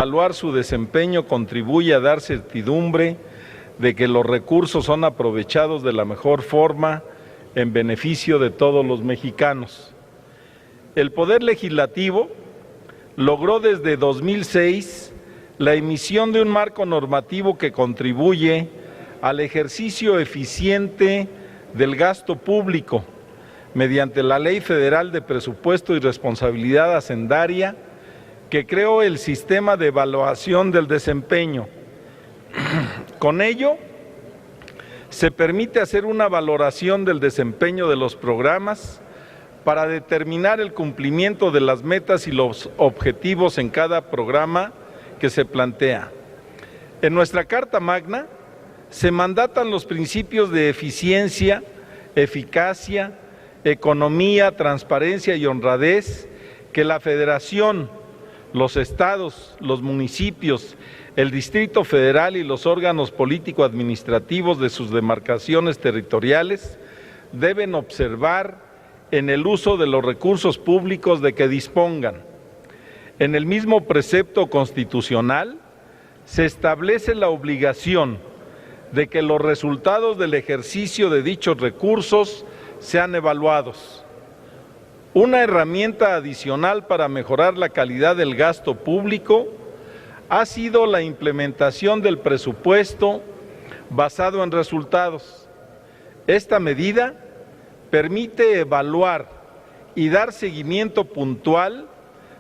evaluar su desempeño contribuye a dar certidumbre de que los recursos son aprovechados de la mejor forma en beneficio de todos los mexicanos. El Poder Legislativo logró desde 2006 la emisión de un marco normativo que contribuye al ejercicio eficiente del gasto público mediante la Ley Federal de Presupuesto y Responsabilidad Hacendaria, que creó el sistema de evaluación del desempeño. Con ello, se permite hacer una valoración del desempeño de los programas para determinar el cumplimiento de las metas y los objetivos en cada programa que se plantea. En nuestra Carta Magna se mandatan los principios de eficiencia, eficacia, economía, transparencia y honradez que la Federación, los estados, los municipios, el Distrito Federal y los órganos político-administrativos de sus demarcaciones territoriales deben observar en el uso de los recursos públicos de que dispongan. En el mismo precepto constitucional se establece la obligación de que los resultados del ejercicio de dichos recursos sean evaluados. Una herramienta adicional para mejorar la calidad del gasto público ha sido la implementación del presupuesto basado en resultados. Esta medida permite evaluar y dar seguimiento puntual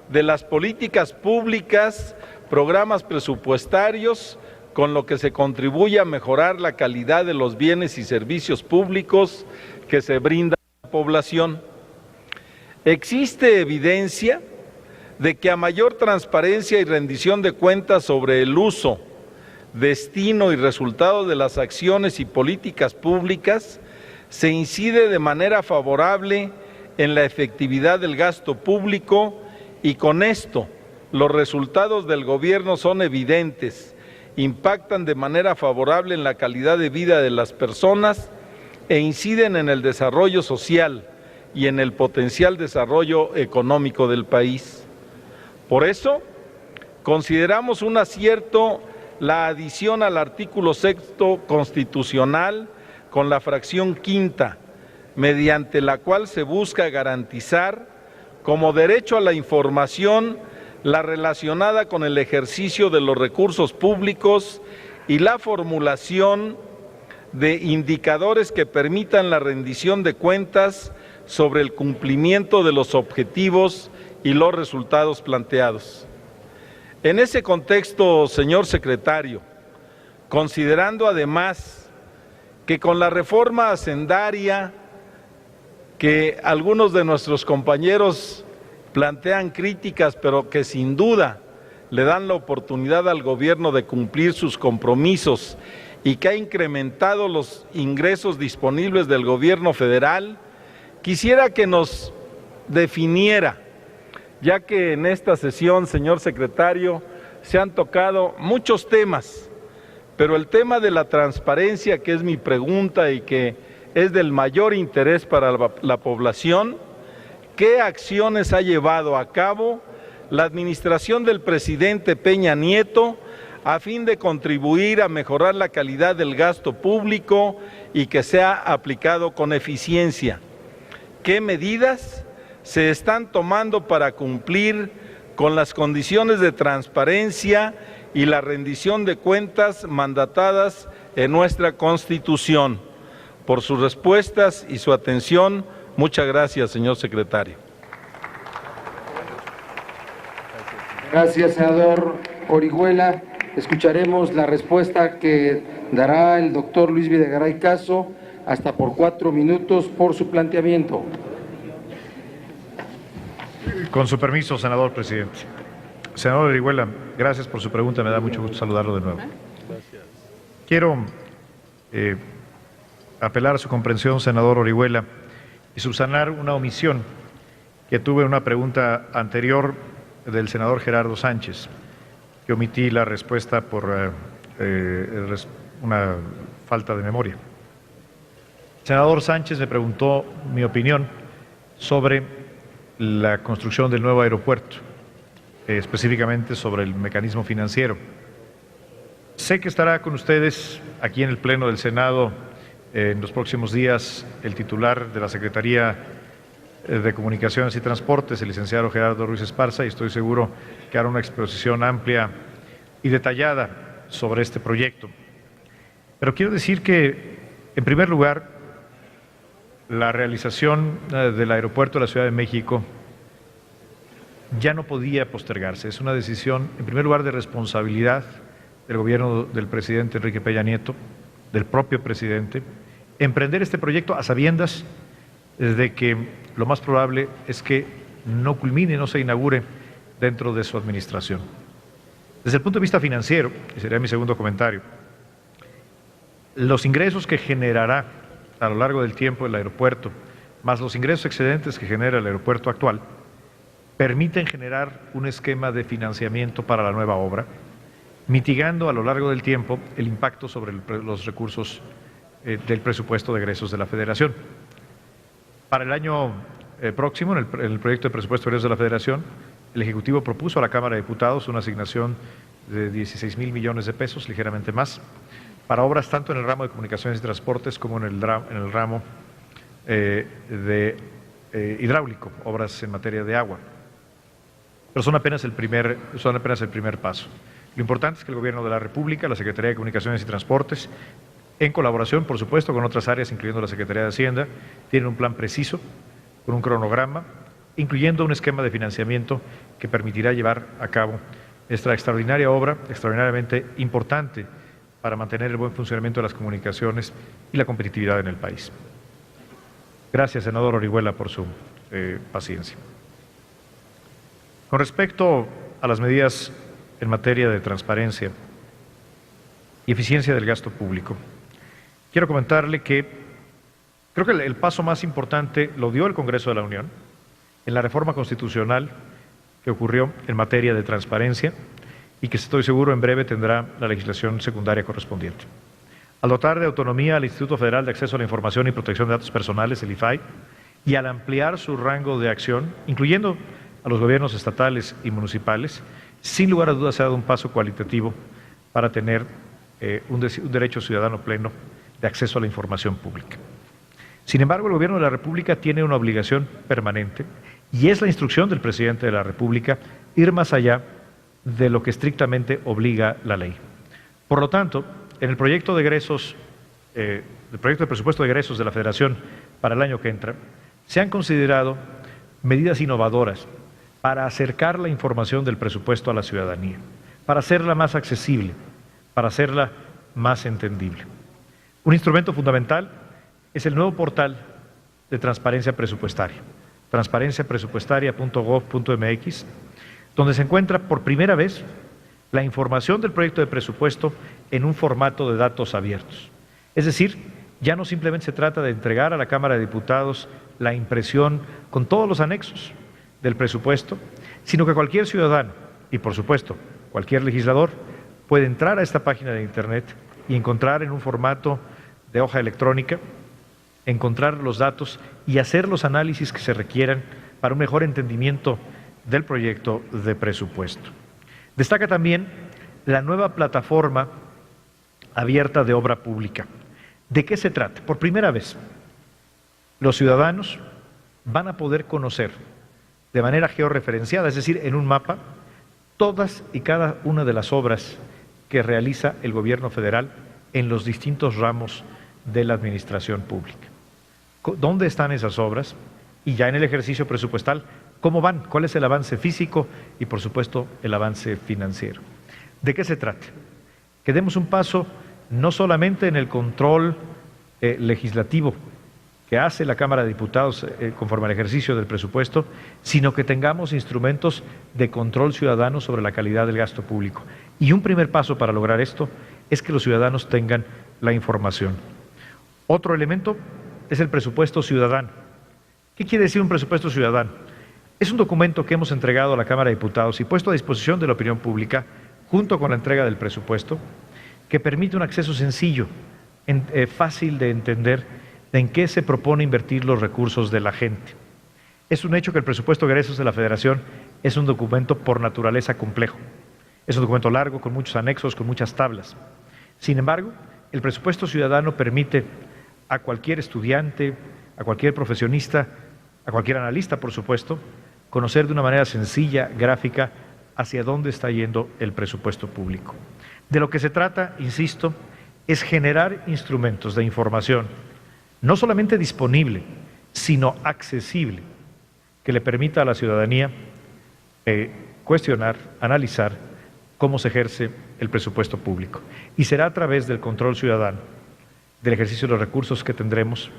de las políticas públicas, programas presupuestarios, con lo que se contribuye a mejorar la calidad de los bienes y servicios públicos que se brindan a la población. Existe evidencia de que a mayor transparencia y rendición de cuentas sobre el uso, destino y resultado de las acciones y políticas públicas, se incide de manera favorable en la efectividad del gasto público y con esto los resultados del gobierno son evidentes, impactan de manera favorable en la calidad de vida de las personas e inciden en el desarrollo social y en el potencial desarrollo económico del país. Por eso, consideramos un acierto la adición al artículo 6º constitucional con la fracción quinta, mediante la cual se busca garantizar como derecho a la información la relacionada con el ejercicio de los recursos públicos y la formulación de indicadores que permitan la rendición de cuentas sobre el cumplimiento de los objetivos y los resultados planteados. En ese contexto, señor secretario, considerando además que con la reforma hacendaria que algunos de nuestros compañeros plantean críticas, pero que sin duda le dan la oportunidad al gobierno de cumplir sus compromisos y que ha incrementado los ingresos disponibles del gobierno federal, quisiera que nos definiera, ya que en esta sesión, señor secretario, se han tocado muchos temas, pero el tema de la transparencia, que es mi pregunta y que es del mayor interés para la población, ¿qué acciones ha llevado a cabo la administración del presidente Peña Nieto a fin de contribuir a mejorar la calidad del gasto público y que sea aplicado con eficiencia? ¿Qué medidas se están tomando para cumplir con las condiciones de transparencia y la rendición de cuentas mandatadas en nuestra Constitución? Por sus respuestas y su atención, muchas gracias, señor secretario. Gracias, senador Orihuela. Escucharemos la respuesta que dará el doctor Luis Videgaray Caso, hasta por 4 minutos por su planteamiento. Con su permiso, senador presidente. Senador Orihuela, gracias por su pregunta, me da mucho gusto saludarlo de nuevo. Quiero apelar a su comprensión, senador Orihuela, y subsanar una omisión que tuve en una pregunta anterior del senador Gerardo Sánchez, que omití la respuesta por una falta de memoria. El senador Sánchez me preguntó mi opinión sobre la construcción del nuevo aeropuerto. específicamente sobre el mecanismo financiero. Sé que estará con ustedes aquí en el Pleno del Senado en los próximos días el titular de la Secretaría de Comunicaciones y Transportes, el licenciado Gerardo Ruiz Esparza, y estoy seguro que hará una exposición amplia y detallada sobre este proyecto. Pero quiero decir que, en primer lugar, la realización del aeropuerto de la Ciudad de México ya no podía postergarse. Es una decisión, en primer lugar, de responsabilidad del gobierno del presidente Enrique Peña Nieto, del propio presidente, emprender este proyecto a sabiendas de que lo más probable es que no culmine, no se inaugure dentro de su administración. Desde el punto de vista financiero, y sería mi segundo comentario, los ingresos que generará a lo largo del tiempo el aeropuerto, más los ingresos excedentes que genera el aeropuerto actual, permiten generar un esquema de financiamiento para la nueva obra, mitigando a lo largo del tiempo el impacto sobre los recursos del presupuesto de egresos de la Federación. Para el año próximo, en el proyecto de presupuesto de egresos de la Federación, el Ejecutivo propuso a la Cámara de Diputados una asignación de 16,000 millones de pesos, ligeramente más, para obras tanto en el ramo de comunicaciones y transportes como en el ramo hidráulico, obras en materia de agua. Pero son apenas el primer paso. Lo importante es que el Gobierno de la República, la Secretaría de Comunicaciones y Transportes, en colaboración, por supuesto, con otras áreas, incluyendo la Secretaría de Hacienda, tienen un plan preciso, con un cronograma, incluyendo un esquema de financiamiento que permitirá llevar a cabo esta extraordinaria obra, extraordinariamente importante para mantener el buen funcionamiento de las comunicaciones y la competitividad en el país. Gracias, senador Orihuela, por su paciencia. Con respecto a las medidas en materia de transparencia y eficiencia del gasto público, quiero comentarle que creo que el paso más importante lo dio el Congreso de la Unión en la reforma constitucional que ocurrió en materia de transparencia y que estoy seguro en breve tendrá la legislación secundaria correspondiente. Al dotar de autonomía al Instituto Federal de Acceso a la Información y Protección de Datos Personales, el IFAI, y al ampliar su rango de acción, incluyendo a los gobiernos estatales y municipales, sin lugar a dudas se ha dado un paso cualitativo para tener un derecho ciudadano pleno de acceso a la información pública. Sin embargo, el Gobierno de la República tiene una obligación permanente y es la instrucción del Presidente de la República ir más allá de lo que estrictamente obliga la ley. Por lo tanto, en el proyecto de egresos, el proyecto de presupuesto de egresos de la Federación para el año que entra, se han considerado medidas innovadoras para acercar la información del presupuesto a la ciudadanía, para hacerla más accesible, para hacerla más entendible. Un instrumento fundamental es el nuevo portal de transparencia presupuestaria, transparenciapresupuestaria.gov.mx, donde se encuentra por primera vez la información del proyecto de presupuesto en un formato de datos abiertos. Es decir, ya no simplemente se trata de entregar a la Cámara de Diputados la impresión con todos los anexos del presupuesto, sino que cualquier ciudadano y, por supuesto, cualquier legislador puede entrar a esta página de Internet y encontrar en un formato de hoja electrónica, encontrar los datos y hacer los análisis que se requieran para un mejor entendimiento del proyecto de presupuesto. Destaca también la nueva plataforma abierta de obra pública. ¿De qué se trata? Por primera vez, los ciudadanos van a poder conocer de manera georreferenciada, es decir, en un mapa, todas y cada una de las obras que realiza el Gobierno federal en los distintos ramos de la administración pública. ¿Dónde están esas obras? Y ya en el ejercicio presupuestal, ¿cómo van? ¿Cuál es el avance físico y, por supuesto, el avance financiero? ¿De qué se trata? Que demos un paso no solamente en el control legislativo que hace la Cámara de Diputados conforme al ejercicio del presupuesto, sino que tengamos instrumentos de control ciudadano sobre la calidad del gasto público. Y un primer paso para lograr esto es que los ciudadanos tengan la información. Otro elemento es el presupuesto ciudadano. ¿Qué quiere decir un presupuesto ciudadano? Es un documento que hemos entregado a la Cámara de Diputados y puesto a disposición de la opinión pública, junto con la entrega del presupuesto, que permite un acceso sencillo, fácil de entender, en qué se propone invertir los recursos de la gente. Es un hecho que el presupuesto de egresos de la Federación es un documento por naturaleza complejo. Es un documento largo, con muchos anexos, con muchas tablas. Sin embargo, el presupuesto ciudadano permite a cualquier estudiante, a cualquier profesionista, a cualquier analista, por supuesto, conocer de una manera sencilla, gráfica, hacia dónde está yendo el presupuesto público. De lo que se trata, insisto, es generar instrumentos de información, no solamente disponible, sino accesible, que le permita a la ciudadanía cuestionar, analizar cómo se ejerce el presupuesto público. Y será a través del control ciudadano, del ejercicio de los recursos que tendremos,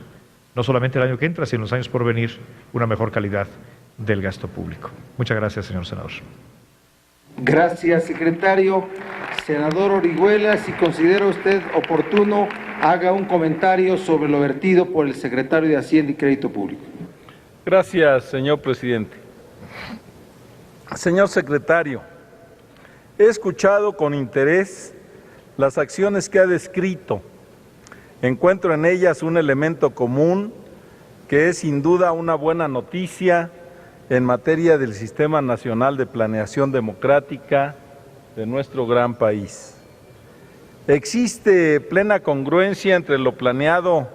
no solamente el año que entra, sino en los años por venir, una mejor calidad del gasto público. Muchas gracias, señor senador. Gracias, secretario. Senador Orihuela, si considera usted oportuno, haga un comentario sobre lo vertido por el secretario de Hacienda y Crédito Público. Gracias, señor presidente. Señor secretario, he escuchado con interés las acciones que ha descrito. Encuentro en ellas un elemento común que es sin duda una buena noticia en materia del Sistema Nacional de Planeación Democrática de nuestro gran país. Existe plena congruencia entre lo planeado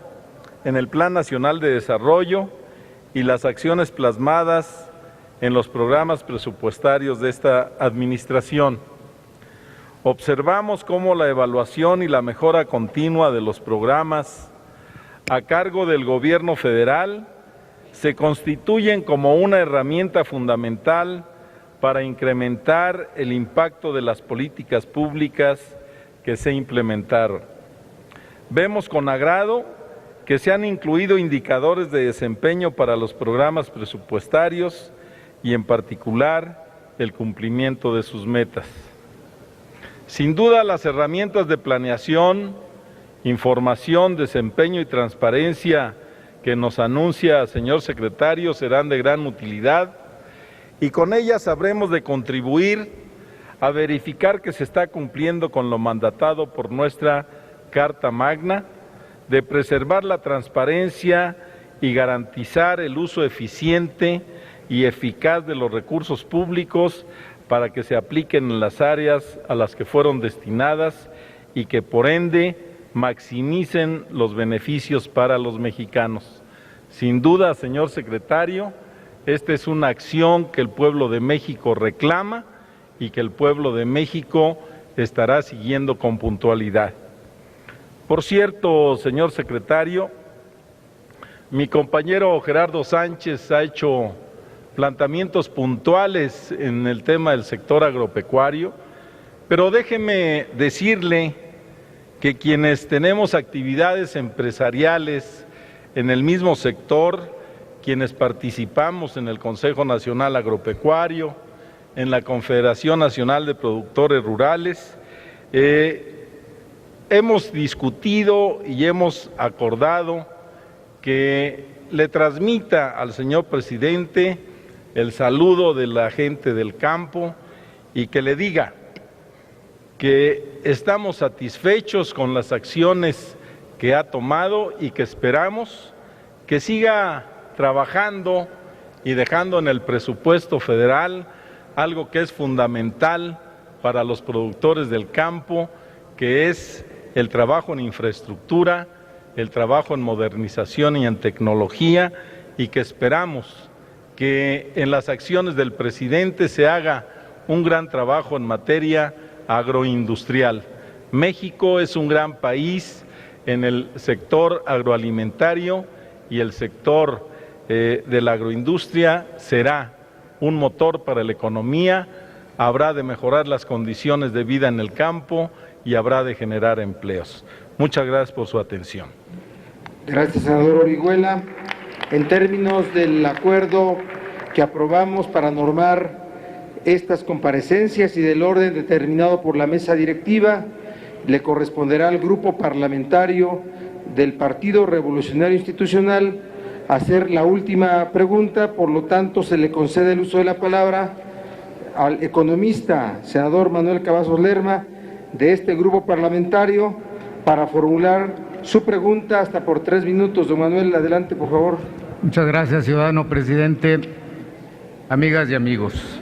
en el Plan Nacional de Desarrollo y las acciones plasmadas en los programas presupuestarios de esta administración. Observamos cómo la evaluación y la mejora continua de los programas a cargo del gobierno federal se constituyen como una herramienta fundamental para incrementar el impacto de las políticas públicas que se implementaron. Vemos con agrado que se han incluido indicadores de desempeño para los programas presupuestarios y en particular el cumplimiento de sus metas. Sin duda, las herramientas de planeación, información, desempeño y transparencia que nos anuncia, señor secretario, serán de gran utilidad y con ellas habremos de contribuir a verificar que se está cumpliendo con lo mandatado por nuestra Carta Magna, de preservar la transparencia y garantizar el uso eficiente y eficaz de los recursos públicos para que se apliquen en las áreas a las que fueron destinadas y que por ende maximicen los beneficios para los mexicanos. Sin duda, señor secretario, esta es una acción que el pueblo de México reclama y que el pueblo de México estará siguiendo con puntualidad. Por cierto, señor secretario, mi compañero Gerardo Sánchez ha hecho planteamientos puntuales en el tema del sector agropecuario, pero déjeme decirle que quienes tenemos actividades empresariales en el mismo sector, quienes participamos en el Consejo Nacional Agropecuario, en la Confederación Nacional de Productores Rurales, hemos discutido y hemos acordado que le transmita al señor presidente el saludo de la gente del campo y que le diga que estamos satisfechos con las acciones que ha tomado y que esperamos que siga trabajando y dejando en el presupuesto federal algo que es fundamental para los productores del campo, que es el trabajo en infraestructura, el trabajo en modernización y en tecnología, y que esperamos que en las acciones del presidente se haga un gran trabajo en materia agroindustrial. México es un gran país en el sector agroalimentario y el sector de la agroindustria será un motor para la economía, habrá de mejorar las condiciones de vida en el campo y habrá de generar empleos. Muchas gracias por su atención. Gracias, senador Orihuela. En términos del acuerdo que aprobamos para normar estas comparecencias y del orden determinado por la mesa directiva, le corresponderá al grupo parlamentario del Partido Revolucionario Institucional hacer la última pregunta, por lo tanto se le concede el uso de la palabra al economista, senador Manuel Cavazos Lerma, de este grupo parlamentario, para formular su pregunta hasta por 3 minutos. Don Manuel, adelante, por favor. Muchas gracias, ciudadano presidente. Amigas y amigos,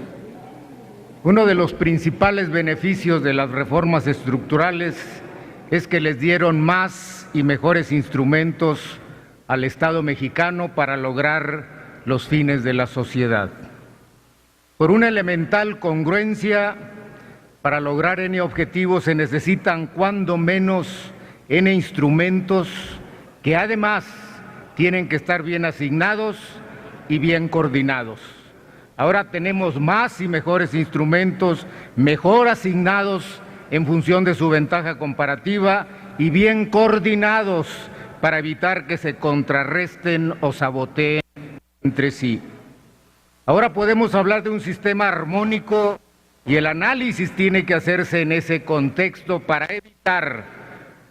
uno de los principales beneficios de las reformas estructurales es que les dieron más y mejores instrumentos al Estado mexicano para lograr los fines de la sociedad. Por una elemental congruencia, para lograr N objetivos se necesitan cuando menos N instrumentos que además tienen que estar bien asignados y bien coordinados. Ahora tenemos más y mejores instrumentos, mejor asignados en función de su ventaja comparativa y bien coordinados para evitar que se contrarresten o saboteen entre sí. Ahora podemos hablar de un sistema armónico y el análisis tiene que hacerse en ese contexto para evitar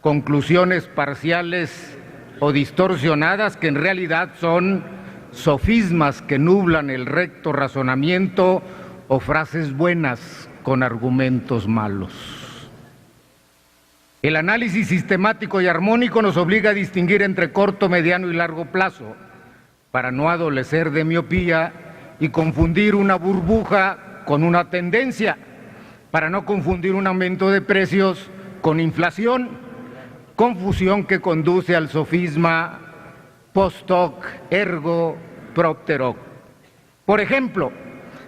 conclusiones parciales o distorsionadas que en realidad son sofismas que nublan el recto razonamiento o frases buenas con argumentos malos. El análisis sistemático y armónico nos obliga a distinguir entre corto, mediano y largo plazo, para no adolecer de miopía y confundir una burbuja con una tendencia, para no confundir un aumento de precios con inflación, confusión que conduce al sofisma post hoc, ergo propter hoc. Por ejemplo,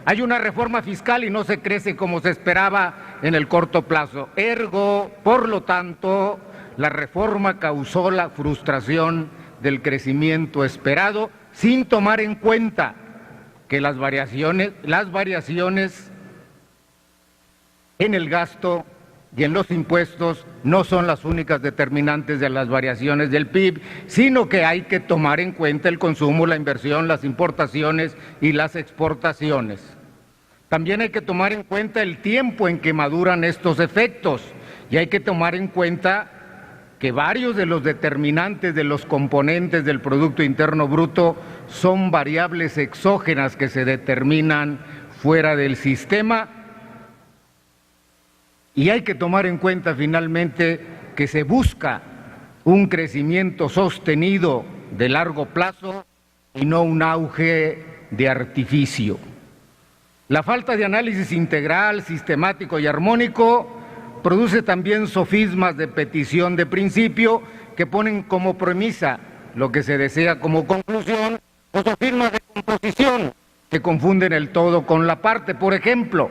hay una reforma fiscal y no se crece como se esperaba en el corto plazo. Ergo, por lo tanto, la reforma causó la frustración del crecimiento esperado sin tomar en cuenta que las variaciones en el gasto y en los impuestos no son las únicas determinantes de las variaciones del PIB, sino que hay que tomar en cuenta el consumo, la inversión, las importaciones y las exportaciones. También hay que tomar en cuenta el tiempo en que maduran estos efectos y hay que tomar en cuenta que varios de los determinantes de los componentes del Producto Interno Bruto son variables exógenas que se determinan fuera del sistema. Y hay que tomar en cuenta finalmente que se busca un crecimiento sostenido de largo plazo y no un auge de artificio. La falta de análisis integral, sistemático y armónico produce también sofismas de petición de principio que ponen como premisa lo que se desea como conclusión, o sofismas de composición que confunden el todo con la parte. Por ejemplo,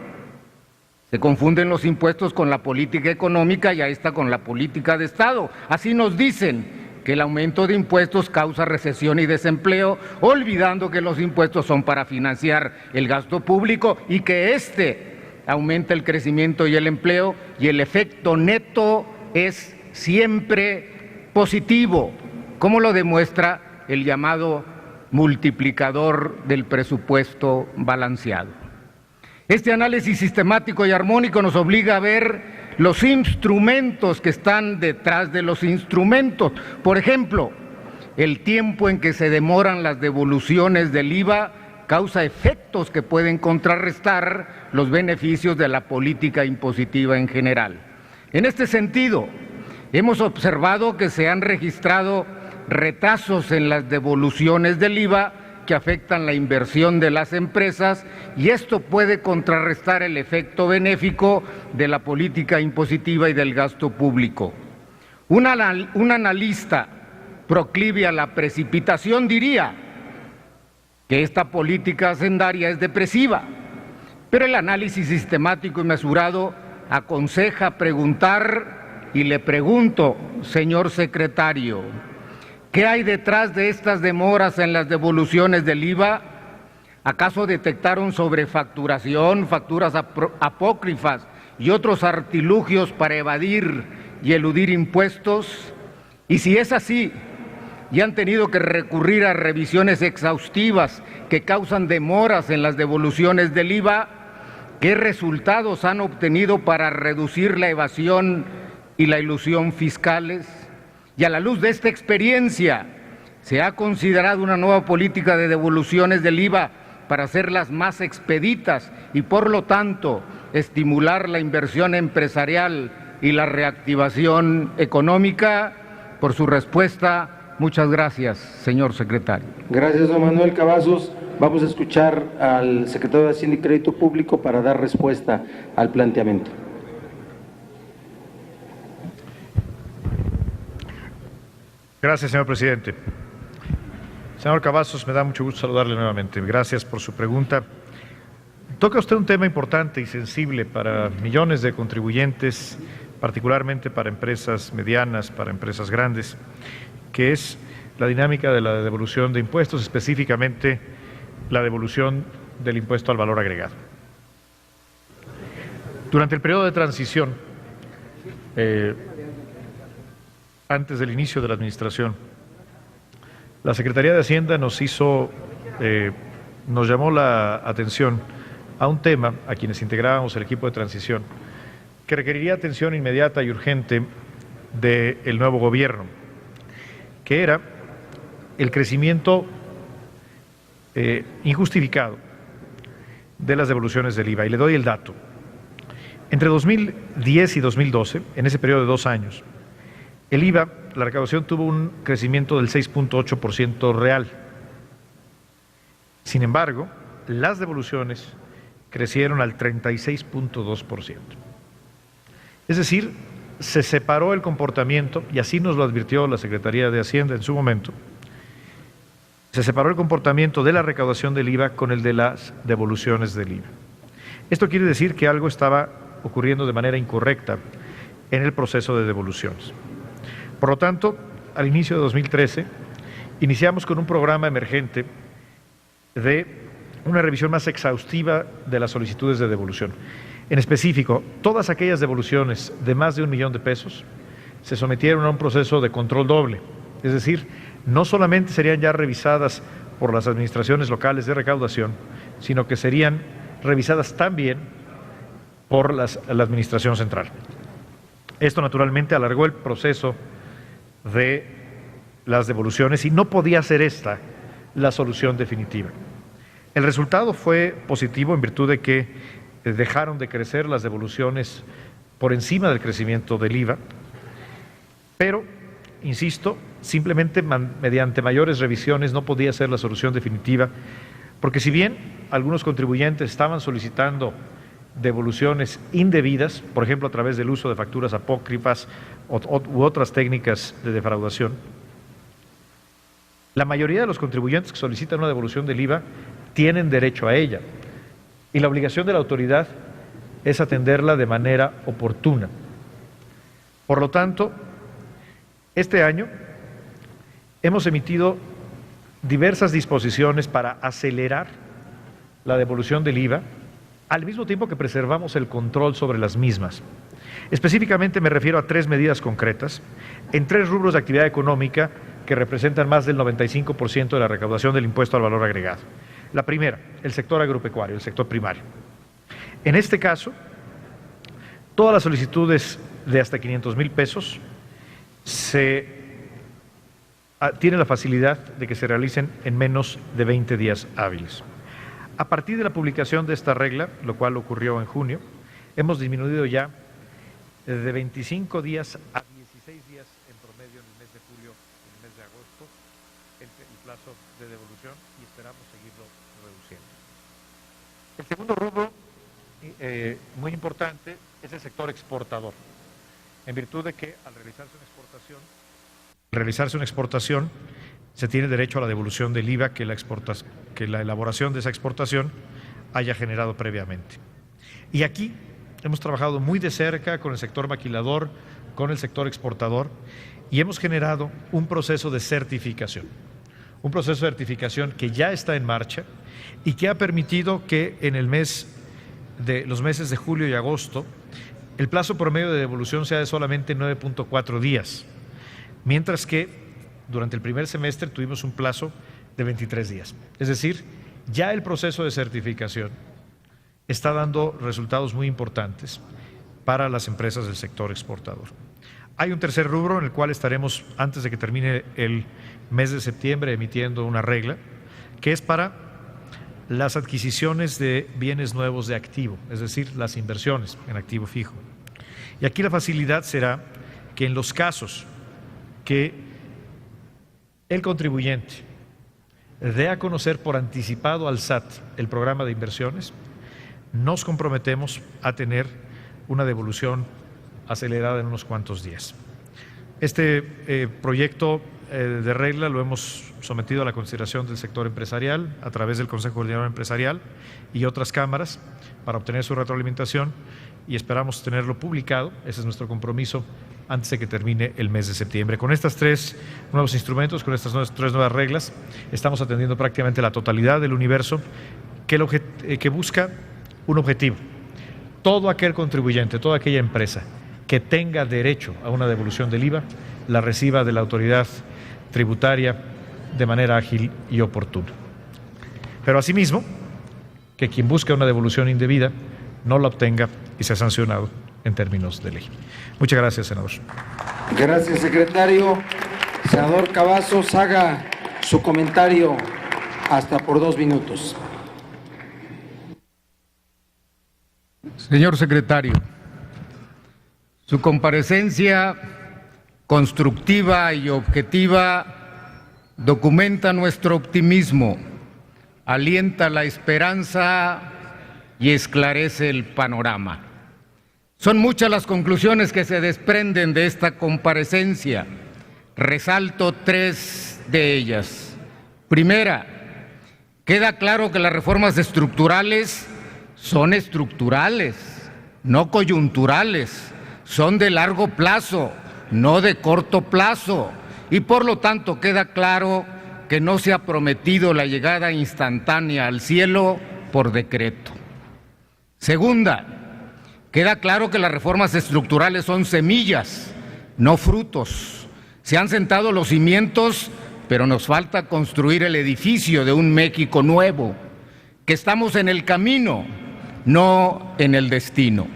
se confunden los impuestos con la política económica y a esta con la política de Estado. Así nos dicen que el aumento de impuestos causa recesión y desempleo, olvidando que los impuestos son para financiar el gasto público y que este aumenta el crecimiento y el empleo y el efecto neto es siempre positivo, como lo demuestra el llamado multiplicador del presupuesto balanceado. Este análisis sistemático y armónico nos obliga a ver los instrumentos que están detrás de los instrumentos. Por ejemplo, el tiempo en que se demoran las devoluciones del IVA causa efectos que pueden contrarrestar los beneficios de la política impositiva en general. En este sentido, hemos observado que se han registrado retrasos en las devoluciones del IVA que afectan la inversión de las empresas y esto puede contrarrestar el efecto benéfico de la política impositiva y del gasto público. Un analista proclive a la precipitación diría que esta política hacendaria es depresiva, pero el análisis sistemático y mesurado aconseja preguntar y le pregunto, señor secretario, ¿qué hay detrás de estas demoras en las devoluciones del IVA? ¿Acaso detectaron sobrefacturación, facturas apócrifas y otros artilugios para evadir y eludir impuestos? Y si es así, y han tenido que recurrir a revisiones exhaustivas que causan demoras en las devoluciones del IVA, ¿qué resultados han obtenido para reducir la evasión y la ilusión fiscales? Y a la luz de esta experiencia, ¿se ha considerado una nueva política de devoluciones del IVA para hacerlas más expeditas y, por lo tanto, estimular la inversión empresarial y la reactivación económica? Por su respuesta, Muchas gracias, señor secretario. Gracias, don Manuel Cavazos. Vamos a escuchar al secretario de Hacienda y Crédito Público para dar respuesta al planteamiento. Gracias, señor presidente. Señor Cavazos, me da mucho gusto saludarle nuevamente. Gracias por su pregunta. Toca usted un tema importante y sensible para millones de contribuyentes, particularmente para empresas medianas, para empresas grandes, que es la dinámica de la devolución de impuestos, específicamente la devolución del impuesto al valor agregado. Durante el periodo de transición, antes del inicio de la administración, la Secretaría de Hacienda nos llamó la atención a un tema, a quienes integrábamos el equipo de transición, que requeriría atención inmediata y urgente del nuevo gobierno, que era el crecimiento injustificado de las devoluciones del IVA. Y le doy el dato. Entre 2010 y 2012, en ese periodo de 2 años, el IVA, la recaudación tuvo un crecimiento del 6.8% real. Sin embargo, las devoluciones crecieron al 36.2%. Es decir, se separó el comportamiento, y así nos lo advirtió la Secretaría de Hacienda en su momento, se separó el comportamiento de la recaudación del IVA con el de las devoluciones del IVA. Esto quiere decir que algo estaba ocurriendo de manera incorrecta en el proceso de devoluciones. Por lo tanto, al inicio de 2013, iniciamos con un programa emergente de una revisión más exhaustiva de las solicitudes de devolución. En específico, todas aquellas devoluciones de más de 1 millón de pesos se sometieron a un proceso de control doble, es decir, no solamente serían ya revisadas por las administraciones locales de recaudación, sino que serían revisadas también por la Administración Central. Esto naturalmente alargó el proceso de las devoluciones y no podía ser esta la solución definitiva. El resultado fue positivo en virtud de que dejaron de crecer las devoluciones por encima del crecimiento del IVA, pero, insisto, simplemente mediante mayores revisiones no podía ser la solución definitiva, porque si bien algunos contribuyentes estaban solicitando devoluciones indebidas, por ejemplo a través del uso de facturas apócrifas u otras técnicas de defraudación, la mayoría de los contribuyentes que solicitan una devolución del IVA tienen derecho a ella, y la obligación de la autoridad es atenderla de manera oportuna. Por lo tanto, este año hemos emitido diversas disposiciones para acelerar la devolución del IVA, al mismo tiempo que preservamos el control sobre las mismas. Específicamente me refiero a 3 medidas concretas, en 3 rubros de actividad económica que representan más del 95% de la recaudación del impuesto al valor agregado. La primera, el sector agropecuario, el sector primario. En este caso, todas las solicitudes de hasta 500,000 pesos tienen la facilidad de que se realicen en menos de 20 días hábiles. A partir de la publicación de esta regla, lo cual ocurrió en junio, hemos disminuido ya de 25 días a 16 días en promedio en el mes de julio y en el mes de agosto el plazo de devolución, y esperamos seguirlo reduciendo. El segundo rubro, muy importante, es el sector exportador, en virtud de que al realizarse una exportación se tiene derecho a la devolución del IVA que la elaboración de esa exportación haya generado previamente. Y aquí hemos trabajado muy de cerca con el sector maquilador, con el sector exportador, y hemos generado un proceso de certificación. Un proceso de certificación que ya está en marcha y que ha permitido que en los meses de julio y agosto el plazo promedio de devolución sea de solamente 9.4 días, mientras que durante el primer semestre tuvimos un plazo de 23 días. Es decir, ya el proceso de certificación está dando resultados muy importantes para las empresas del sector exportador. Hay un tercer rubro en el cual estaremos, antes de que termine el mes de septiembre, emitiendo una regla, que es para las adquisiciones de bienes nuevos de activo, es decir, las inversiones en activo fijo. Y aquí la facilidad será que en los casos que el contribuyente dé a conocer por anticipado al SAT el programa de inversiones, nos comprometemos a tener una devolución acelerada en unos cuantos días. Este proyecto de regla lo hemos sometido a la consideración del sector empresarial a través del Consejo Coordinador Empresarial y otras cámaras para obtener su retroalimentación y esperamos tenerlo publicado, ese es nuestro compromiso, antes de que termine el mes de septiembre. Con estos 3 nuevos instrumentos, con estas 3 nuevas reglas, estamos atendiendo prácticamente la totalidad del universo que busca un objetivo. Todo aquel contribuyente, toda aquella empresa que tenga derecho a una devolución del IVA, la reciba de la autoridad tributaria de manera ágil y oportuna. Pero asimismo, que quien busque una devolución indebida no la obtenga y sea sancionado en términos de ley. Muchas gracias, senador. Gracias, secretario. Senador Cavazos, haga su comentario hasta por 2 minutos. Señor secretario, su comparecencia constructiva y objetiva documenta nuestro optimismo, alienta la esperanza y esclarece el panorama. Son muchas las conclusiones que se desprenden de esta comparecencia. Resalto 3 de ellas. Primera, queda claro que las reformas estructurales son estructurales, no coyunturales, son de largo plazo, no de corto plazo, y por lo tanto queda claro que no se ha prometido la llegada instantánea al cielo por decreto. Segunda, queda claro que las reformas estructurales son semillas, no frutos. Se han sentado los cimientos, pero nos falta construir el edificio de un México nuevo, que estamos en el camino, no en el destino.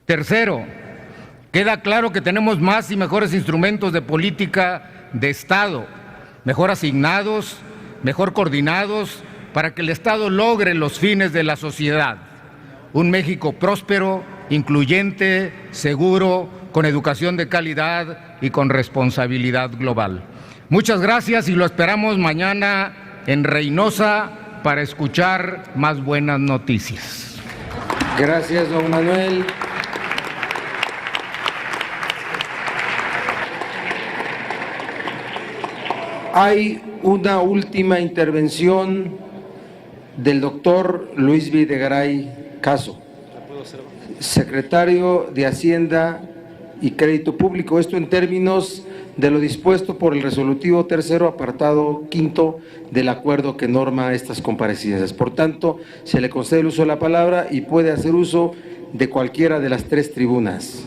Tercero, queda claro que tenemos más y mejores instrumentos de política de Estado, mejor asignados, mejor coordinados, para que el Estado logre los fines de la sociedad. Un México próspero, incluyente, seguro, con educación de calidad y con responsabilidad global. Muchas gracias y lo esperamos mañana en Reynosa para escuchar más buenas noticias. Gracias, don Manuel. Hay una última intervención del doctor Luis Videgaray Caso, secretario de Hacienda y Crédito Público. Esto en términos de lo dispuesto por el resolutivo 3º, apartado 5º del acuerdo que norma estas comparecencias. Por tanto, se le concede el uso de la palabra y puede hacer uso de cualquiera de las 3 tribunas.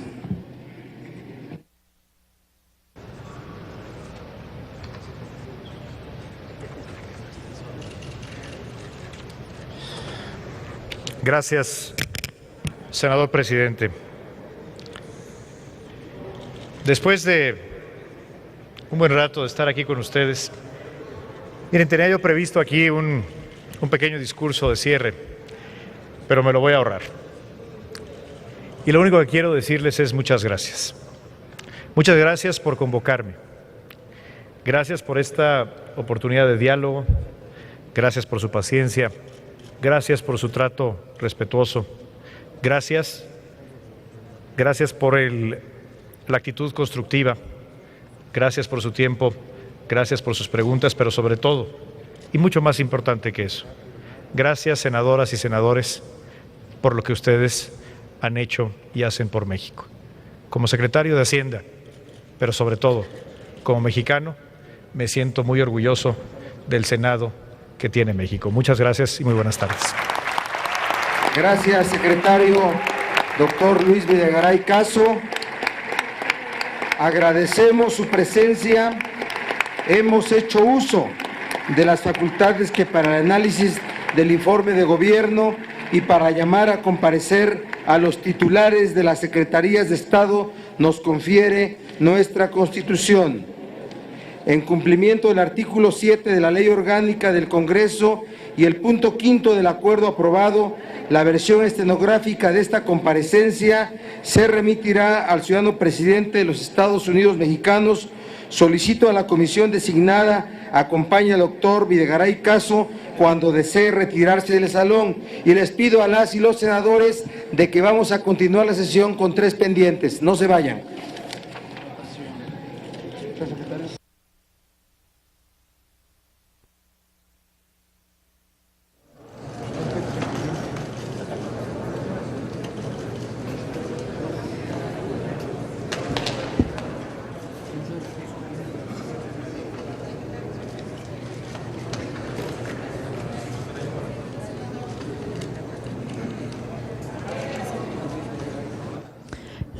Gracias, senador presidente. Después de un buen rato de estar aquí con ustedes, miren, tenía yo previsto aquí un pequeño discurso de cierre, pero me lo voy a ahorrar. Y lo único que quiero decirles es muchas gracias. Muchas gracias por convocarme. Gracias por esta oportunidad de diálogo. Gracias por su paciencia. Gracias por su trato respetuoso. Gracias por la actitud constructiva. Gracias por su tiempo. Gracias por sus preguntas, pero sobre todo, y mucho más importante que eso, gracias, senadoras y senadores, por lo que ustedes han hecho y hacen por México. Como secretario de Hacienda, pero sobre todo, como mexicano, me siento muy orgulloso del Senado que tiene México. Muchas gracias y muy buenas tardes. Gracias, secretario doctor Luis Videgaray Caso. Agradecemos su presencia. Hemos hecho uso de las facultades que para el análisis del informe de gobierno y para llamar a comparecer a los titulares de las Secretarías de Estado nos confiere nuestra Constitución. En cumplimiento del artículo 7 de la Ley Orgánica del Congreso y el punto 5º del acuerdo aprobado, la versión estenográfica de esta comparecencia se remitirá al ciudadano presidente de los Estados Unidos mexicanos Solicito a la comisión designada acompañe al doctor Videgaray Caso cuando desee retirarse del salón, y les pido a las y los senadores de que vamos a continuar la sesión con 3 pendientes. No se vayan.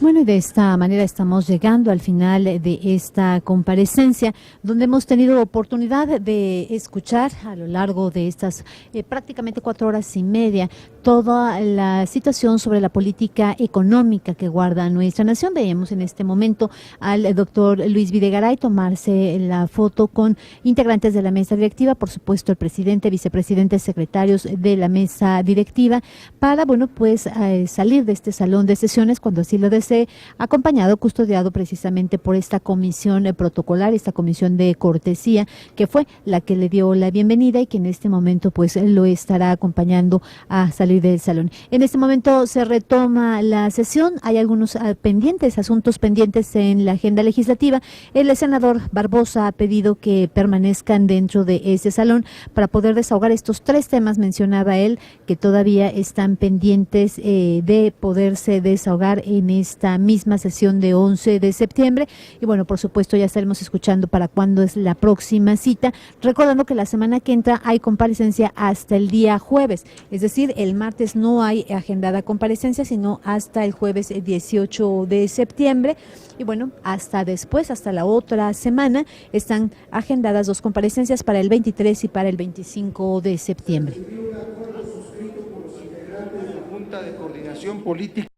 Bueno, y de esta manera estamos llegando al final de esta comparecencia, donde hemos tenido oportunidad de escuchar a lo largo de estas prácticamente 4 horas y media toda la situación sobre la política económica que guarda nuestra nación. Veíamos en este momento al doctor Luis Videgaray tomarse la foto con integrantes de la mesa directiva, por supuesto el presidente, vicepresidente, secretarios de la mesa directiva, para, bueno, pues salir de este salón de sesiones cuando así lo desee, acompañado, custodiado precisamente por esta comisión protocolar, esta comisión de cortesía, que fue la que le dio la bienvenida y que en este momento pues lo estará acompañando a salir del salón. En este momento se retoma la sesión, hay algunos asuntos pendientes en la agenda legislativa. El senador Barbosa ha pedido que permanezcan dentro de ese salón para poder desahogar estos 3 temas, mencionaba él, que todavía están pendientes de poderse desahogar en esta misma sesión de 11 de septiembre. Y bueno, por supuesto ya estaremos escuchando para cuándo es la próxima cita, recordando que la semana que entra hay comparecencia hasta el día jueves, es decir, el martes no hay agendada comparecencia, sino hasta el jueves 18 de septiembre. Y bueno, hasta después, hasta la otra semana, están agendadas 2 comparecencias para el 23 y para el 25 de septiembre. Junta de Coordinación Política.